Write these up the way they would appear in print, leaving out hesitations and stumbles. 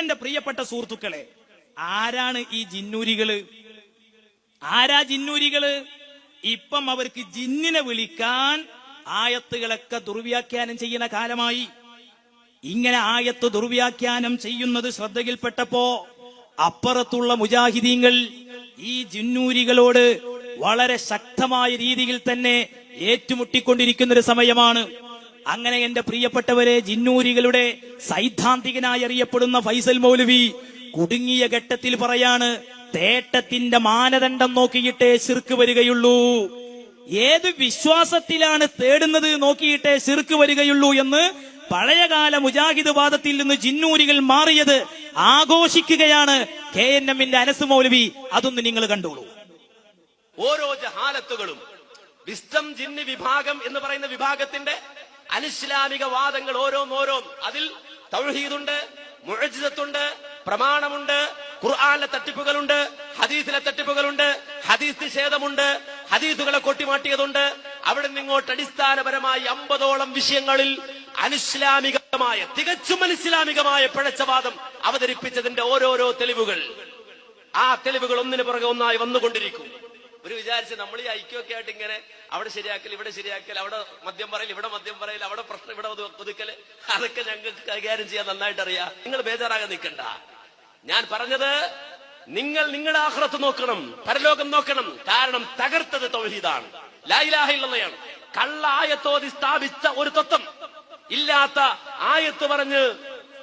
എന്റെ പ്രിയപ്പെട്ട സുഹൃത്തുക്കളെ, ആരാണ് ഈ ജിന്നൂരികള്? ആരാ ജിന്നൂരികള്? ഇപ്പം അവർക്ക് ജിന്നിനെ വിളിക്കാൻ ആയത്തുകളൊക്കെ ദുർവ്യാഖ്യാനം ചെയ്യുന്ന കാലമായി. ഇങ്ങനെ ആയത്ത് ദുർവ്യാഖ്യാനം ചെയ്യുന്നത് ശ്രദ്ധയിൽപ്പെട്ടപ്പോ അപ്പുറത്തുള്ള മുജാഹിദീങ്ങൾ ഈ ജിന്നൂരികളോട് വളരെ ശക്തമായ രീതിയിൽ തന്നെ ഏറ്റുമുട്ടിക്കൊണ്ടിരിക്കുന്ന ഒരു സമയമാണ്. അങ്ങനെ എന്റെ പ്രിയപ്പെട്ടവരെ, ജിന്നൂരികളുടെ സൈദ്ധാന്തികനായി അറിയപ്പെടുന്ന ഫൈസൽ മൗലവി കുടുങ്ങിയ ഘട്ടത്തിൽ പറയാണ്, തേട്ടത്തിന്റെ മാനദണ്ഡം നോക്കിയിട്ടേ ശിർക്ക് വരികയുള്ളൂ. ഏത് വിശ്വാസത്തിലാണ് തേടുന്നത് നോക്കിയിട്ടേ ശിർക്ക് വരികയുള്ളൂ എന്ന് പഴയകാല മുജാഹിദ് വാദത്തിൽ നിന്ന് ജിന്നൂരികൾ മാറിയത് ആഘോഷിക്കുകയാണ് KNMന്റെ അനസ് മൗലവി. അതൊന്ന് നിങ്ങൾ കണ്ടോളൂ. ഓരോ ജഹാലത്തുകളും വിസ്ഡം ജിന്ന് വിഭാഗം എന്ന് പറയുന്ന വിഭാഗത്തിന്റെ അനിസ്ലാമിക വാദങ്ങൾ ഓരോന്നോരോന്ന്. അതിൽ തൗഹീദുണ്ട്, മുഅ്ജിസത്തുണ്ട്, പ്രമാണമുണ്ട്, ഖുർആനിലെ തട്ടിപ്പുകളുണ്ട്, ഹദീസിലെ തട്ടിപ്പുകളുണ്ട്, ഹദീസ് നിഷേധമുണ്ട്, ഹദീസുകളെ കൊട്ടിമാട്ടിയതുണ്ട്. അവിടെ നിന്നിങ്ങോട്ട് അടിസ്ഥാനപരമായി 50ഓളം വിഷയങ്ങളിൽ അനിസ്ലാമികമായ, തികച്ചും അനിസ്ലാമികമായ പിഴച്ചവാദം അവതരിപ്പിച്ചതിന്റെ ഓരോരോ തെളിവുകൾ. ആ തെളിവുകൾ ഒന്നിനു പുറകെ ഒന്നായി വന്നുകൊണ്ടിരിക്കും. ഒരു വിചാരിച്ച് നമ്മൾ ഈ ഐക്യമൊക്കെ ആയിട്ട് ഇങ്ങനെ അവിടെ ശരിയാക്കൽ, ഇവിടെ ശരിയാക്കൽ, അവിടെ മദ്യം പറയൽ, ഇവിടെ മദ്യം പറയൽ, അവിടെ പ്രശ്നം, ഇവിടെ ഒതുക്കല്, അതൊക്കെ ഞങ്ങൾക്ക് കൈകാര്യം ചെയ്യാൻ നന്നായിട്ട് അറിയാം. നിങ്ങൾ ബേജാറാകാൻ നിൽക്കണ്ട. ഞാൻ പറഞ്ഞത്, നിങ്ങൾ നിങ്ങളുടെ ആഖിറത്ത് നോക്കണം, പരലോകം നോക്കണം. കാരണം തകർത്തത് തൗഹീദാണ്, ലാ ഇലാഹ ഇല്ലല്ലാഹ്. കള്ള ആയത്തോതി സ്ഥാപിച്ച ഒരു തത്വം, ഇല്ലാത്ത ആയത്ത് പറഞ്ഞ്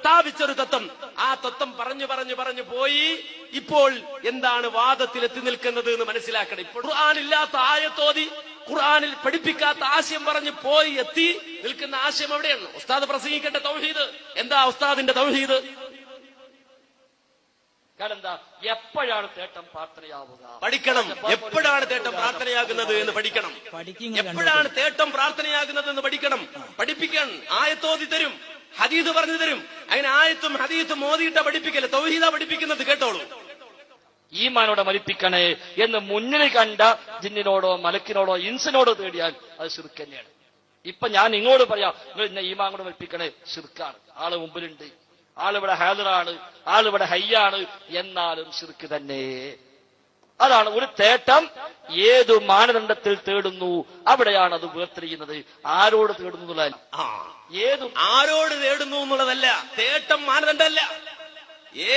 സ്ഥാപിച്ച ഒരു തത്വം. ആ തത്വം പറഞ്ഞു പറഞ്ഞു പറഞ്ഞു പോയി ഇപ്പോൾ എന്താണ് വാദത്തിൽ എത്തി നിൽക്കുന്നത് എന്ന് മനസ്സിലാക്കണം. ഇപ്പോൾ ഖുർആനില്ലാത്ത ആയത്തോതി, ഖുർആനിൽ പഠിപ്പിക്കാത്ത ആശയം പറഞ്ഞു പോയി എത്തി നിൽക്കുന്ന ആശയം എവിടെയാണ്? ഉസ്താദ് പ്രസംഗിക്കേണ്ട തൗഹീദ് എന്താ? ഉസ്താദിന്റെ തൗഹീദ് എന്താ? എപ്പോഴാണ് തേട്ടം പ്രാർത്ഥനയാവുക? പഠിക്കണം. എപ്പോഴാണ് തേട്ടം പ്രാർത്ഥനയാകുന്നത് എന്ന് പഠിക്കണം. എപ്പോഴാണ് തേട്ടം പ്രാർത്ഥനയാകുന്നത് എന്ന് പഠിക്കണം, പഠിപ്പിക്കണം. ആയത്തോതി തരും, ഹദീസ് പറഞ്ഞു തരും. അങ്ങനെ ആയത്തും ഹദീസും മോദിയിട്ട പഠിപ്പിക്കല്, തൗഹീദാ പഠിപ്പിക്കുന്നത്. കേട്ടോളൂ. ഈമാനോടെ മരിപ്പിക്കണേ എന്ന് മുന്നിൽ കണ്ട ജിന്നിനോടോ മലക്കിനോടോ ഇൻസിനോടോ തേടിയാൽ അത് ശിർക്ക് തന്നെയാണ്. ഇപ്പൊ ഞാൻ ഇങ്ങോട്ട് പറയാം, നിങ്ങൾ ഇന്ന ഈമാൻ കൂടെ മരിപ്പിക്കണേ, ശിർക്കാണ്. ആള് മുമ്പിലുണ്ട്, ആളിവിടെ ഹാദിറാണ്, ആളിവിടെ ഹയ്യാണ്, എന്നാലും ശിർക്ക് തന്നെ. അതാണ് ഒരു തേട്ടം ഏതു മാനദണ്ഡത്തിൽ തേടുന്നു അവിടെയാണ് അത് വേർതിരിയുന്നത്. ആരോട് തേടുന്നു എന്നുള്ളതല്ല, ആരോട് തേടുന്നു എന്നുള്ളതല്ല തേട്ടം, മാനദണ്ഡമല്ല.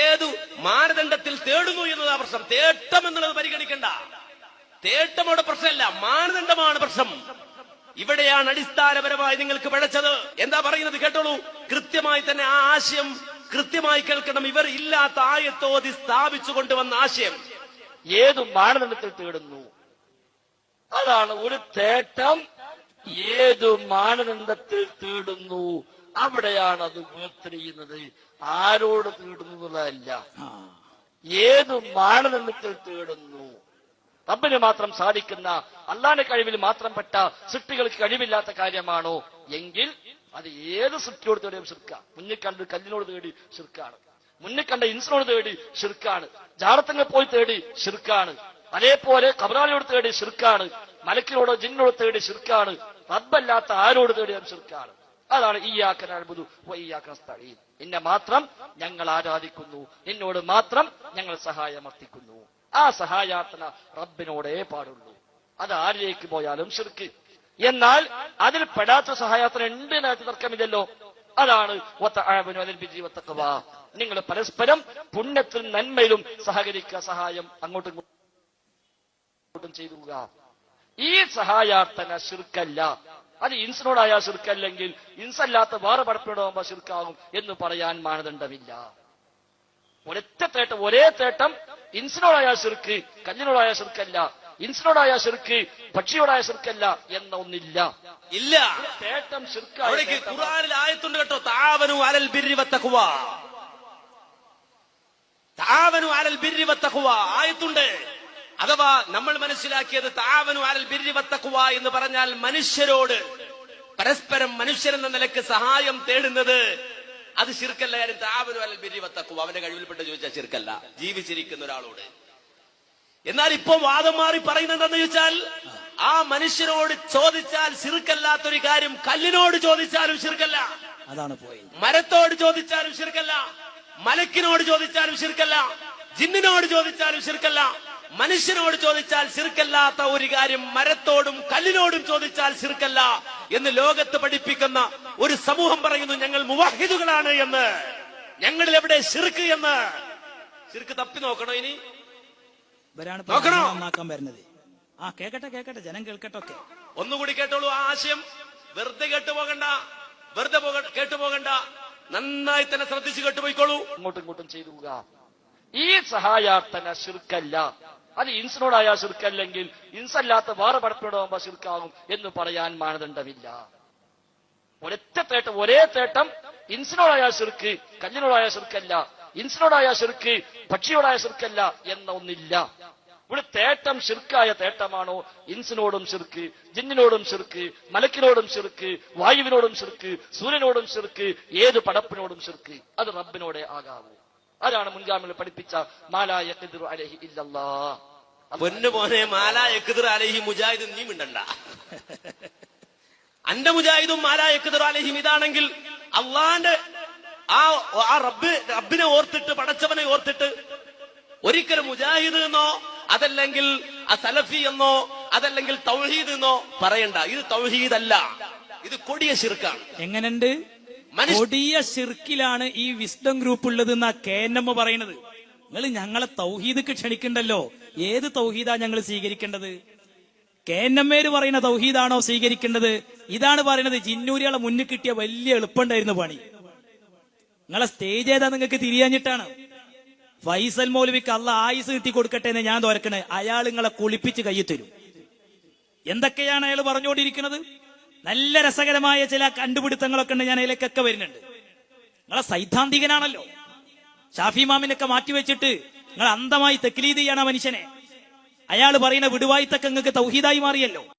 ഏതു മാനദണ്ഡത്തിൽ തേടുന്നു എന്നതാ പ്രശ്നം. തേട്ടം എന്നുള്ളത് പരിഗണിക്കണ്ട. തേട്ടം അവിടെ പ്രശ്നമല്ല, മാനദണ്ഡമാണ് പ്രശ്നം. ഇവിടെയാണ് അടിസ്ഥാനപരമായി നിങ്ങൾക്ക് പിഴച്ചത്. എന്താ പറയുന്നത് കേട്ടോളൂ. കൃത്യമായി തന്നെ ആ ആശയം കൃത്യമായി കേൾക്കണം. ഇവർ ഇല്ലാത്ത ആയത്തോതി സ്ഥാപിച്ചു കൊണ്ടുവന്ന ആശയം ഏതു മാനദണ്ഡത്തിൽ തേടുന്നു അതാണ് ഒരു തേട്ടം. ഏതു മാനദണ്ഡത്തിൽ തേടുന്നു അവിടെയാണ് അത് വേർതിരിയുന്നത്. ആരോട് തേടുന്നു എന്നുള്ളതല്ല, ഏതു മാനദണ്ഡത്തിൽ തേടുന്നു. റബ്ബിന് മാത്രം സാധിക്കുന്ന, അള്ളാന്റെ കഴിവിൽ മാത്രം പെട്ട സൃഷ്ടികൾക്ക് കഴിവില്ലാത്ത കാര്യമാണോ എങ്കിൽ അത് ഏത് സൃഷ്ടിയോട് തേടിയും ശിർക്കാ. മുന്നിൽ കണ്ട് കല്ലിനോട് തേടി ശിർക്കാണ്, മുന്നിൽ കണ്ട ഇൻസിനോട് തേടി ശിർക്കാണ്, ജാറത്തങ്ങൾ പോയി തേടി ശിർക്കാണ്, അതേപോലെ കബറാളിയോട് തേടി ശിർക്കാണ്, മലക്കിനോടോ ജിന്നിനോട് തേടി ശിർക്കാണ്, റബ്ബല്ലാത്ത ആരോട് തേടിയാലും ശിർക്കാണ്. അതാണ് ഇയ്യാക നഅ്ബുദു വ ഇയ്യാക നസ്തഈൻ. നിന്നെ മാത്രം ഞങ്ങൾ ആരാധിക്കുന്നു, നിന്നോട് മാത്രം ഞങ്ങൾ സഹായമർത്ഥിക്കുന്നു. ആ സഹായാർത്ഥന റബ്ബിനോടേ പാടുള്ളൂ. അത് ആരിലേക്ക് പോയാലും ശിർക്ക്. എന്നാൽ അതിൽ പെടാത്ത സഹായാർത്ഥന ഉണ്ട് എന്നതിനകത്ത് തർക്കമില്ലല്ലോ. അതാണ് വതആവനു അലൽ ബിർരി വത്തഖ്വ. നിങ്ങൾ പരസ്പരം പുണ്യത്തിലും നന്മയിലും സഹകരിക്കുക, സഹായം അങ്ങോട്ടും ഇങ്ങോട്ടും ചെയ്തുക. ഈ സഹായാർത്ഥന ശിർക്കല്ല. അത് ഇൻസിനോടായ ശിർക്കല്ലെങ്കിൽ ഇൻസല്ലാത്ത വേറെ പടപ്പിനോടാകുമ്പോ ശിർക്കാകും എന്ന് പറയാൻ മാനദണ്ഡമില്ല. ഒരേ തേട്ടം ഇൻസിനോടായ ശിർക്ക്, കല്ലിനോടായ ശിർക്കല്ല, ഇൻസിനോടായ ശിർക്ക് പക്ഷിയോടായ ശിർക്കല്ല എന്ന ഒന്നില്ല. ഇല്ല. തേട്ടം ശിർക്ക്. ഖുർആനിൽ ആയത്തുണ്ട് കേട്ടോ, തആവനു അലൽ ബിർരി വത്തഖ്വ. തആവനു അലൽ ബിർരി വത്തഖ്വ ആയത്തുണ്ട്. അഥവാ നമ്മൾ മനസ്സിലാക്കിയത് തആവനു അലൽ ബിർരി വത്തഖ്വ എന്ന് പറഞ്ഞാൽ മനുഷ്യരോട് പരസ്പരം മനുഷ്യരെന്ന നിലക്ക് സഹായം തേടുന്നത് അത് ശിർക്കല്ല. കാര്യം തആവനു അലൽ ബിർരി വത്തഖ്വ അവന്റെ കഴിവിൽപ്പെട്ട് ചോദിച്ചാൽ ശിർക്കല്ല, ജീവിച്ചിരിക്കുന്ന ഒരാളോട്. എന്നാൽ ഇപ്പൊ വാദം മാറി പറയുന്നത് എന്താണെന്ന് ചോദിച്ചാൽ, ആ മനുഷ്യനോട് ചോദിച്ചാൽ ശിർക്കല്ലാത്തൊരു കാര്യം കല്ലിനോട് ചോദിച്ചാലും ശിർക്കല്ല, അതാണ് പോയിന്റ്. മരത്തോട് ചോദിച്ചാലും ശിർക്കല്ല, മലക്കിനോട് ചോദിച്ചാലും ശിർക്കല്ല, ജിന്നിനോട് ചോദിച്ചാലും ശിർക്കല്ല, മനുഷ്യനോട് ചോദിച്ചാൽ ശിർക്കല്ലാത്ത ഒരു കാര്യം മരത്തോടും കല്ലിനോടും ചോദിച്ചാൽ ശിർക്കല്ല എന്ന് ലോകത്ത് പഠിപ്പിക്കുന്ന ഒരു സമൂഹം പറയുന്നു ഞങ്ങൾ മുവഹിദുകളാണ് എന്ന്. ഞങ്ങളിൽ എവിടെ ശിർക്ക് എന്ന്? ശിർക്ക് തപ്പി നോക്കണോ ഇനി? ഇവരാണ് നോക്കണോ? നന്നാക്കാൻ വരുന്നത്. ആ കേക്കട്ടെ കേക്കട്ടെ, ജനം കേൾക്കട്ടെ. ഒക്കെ ഒന്നുകൂടി കേട്ടോളൂ. ആ ആശയം വെറുതെ കേട്ടുപോകണ്ട, വെറുതെ കേട്ടുപോകണ്ട, നന്നായി തന്നെ ശ്രദ്ധിച്ചു കേട്ടുപോയിക്കോളൂ. അങ്ങോട്ടും ഇങ്ങോട്ടും ചെയ്തു പോവുക. ഈ സഹായാർത്ഥന ശിർക്കല്ല. അത് ഇൻസിനോടായ ശിർക്കല്ലെങ്കിൽ ഇൻസല്ലാത്ത വേറെ പടപ്പിനോടാകുമ്പോ ശിർക്കാകും എന്ന് പറയാൻ മാനദണ്ഡമില്ല. ഒരേ തേട്ടം ഇൻസിനോടായ ശിർക്ക് കല്ലിനോടായ ശിർക്കല്ല, ഇൻസിനോടായ ശിർക്ക് പക്ഷിയോടായ ശിർക്കല്ല എന്ന ഒന്നില്ല. ഇവിടെ തേട്ടം ശിർക്കായ തേട്ടമാണോ? ഇൻസിനോടും ശിർക്ക്, ജിന്നിനോടും ശിർക്ക്, മലക്കിനോടും ശിർക്ക്, വായുവിനോടും ശിർക്ക്, സൂര്യനോടും ശിർക്ക്, ഏത് പടപ്പിനോടും ശിർക്ക്. അത് റബ്ബിനോടെ ആകാവൂ. ആരാണ് മുൻഗാമികൾ പഠിപ്പിച്ച മാലാ യഖ്ദിറു അലൈഹി ഇല്ലല്ലാഹ്? പൊന്നു മോനെ, മാലാ യഖ്ദിറു അലൈഹി മുജാഹിദ് നീ മിണ്ടണ്ട. അന്റെ മുജാഹിദും മാലാ യഖ്ദിറു അലൈഹിം ഇതാണെങ്കിൽ അള്ളാന്റെ ആ റബ്ബിനെ ഓർത്തിട്ട്, പടച്ചവനെ ഓർത്തിട്ട് ഒരിക്കലും മുജാഹിദ് എന്നോ അതല്ലെങ്കിൽ സലഫി എന്നോ അതല്ലെങ്കിൽ തൗഹീദ് എന്നോ പറയണ്ട. ഇത് തൗഹീദ് അല്ല, ഇത് കൊടിയ ശിർക്കാണ്. എങ്ങനെയുണ്ട്? കൊടിയ ശിർക്കിലാണ് ഈ വിസ്ഡം ഗ്രൂപ്പ് ഉള്ളത് എന്നാ KNM പറയുന്നത്. നിങ്ങൾ ഞങ്ങളെ തൗഹീദ് ക്ഷണിക്കണ്ടല്ലോ. ഏത് തൗഹീദാ ഞങ്ങൾ സ്വീകരിക്കേണ്ടത്? KNM പറയുന്ന തൗഹീദാണോ സ്വീകരിക്കേണ്ടത്? ഇതാണ് പറയുന്നത്. ജിന്നൂരികളെ മുന്നിൽ കിട്ടിയ വലിയ എളുപ്പമുണ്ടായിരുന്നു പണി. നിങ്ങളെ സ്റ്റേജ് ഏതാ നിങ്ങൾക്ക് തിരിയാഞ്ഞിട്ടാണ്. ഫൈസൽ മൗലവിക്ക് അള്ള ആയുസ് കിട്ടി കൊടുക്കട്ടെ എന്ന് ഞാൻ തോരക്കണേ. അയാൾ നിങ്ങളെ കുളിപ്പിച്ച് കയ്യിൽ തരും. എന്തൊക്കെയാണ് അയാൾ പറഞ്ഞുകൊണ്ടിരിക്കുന്നത്? നല്ല രസകരമായ ചില കണ്ടുപിടുത്തങ്ങളൊക്കെ ഉണ്ട്. ഞാൻ അതിലേക്കൊക്കെ വരുന്നുണ്ട്. നിങ്ങളെ സൈദ്ധാന്തികനാണല്ലോ. ഷാഫി ഇമാമിനൊക്കെ മാറ്റിവെച്ചിട്ട് നിങ്ങൾ അന്ധമായി തക്ലീദ് ചെയ്യണ മനുഷ്യനെ. അയാൾ പറയുന്ന വിടുവായിത്തൊക്കെ നിങ്ങൾക്ക് തൗഹീദായി മാറിയല്ലോ.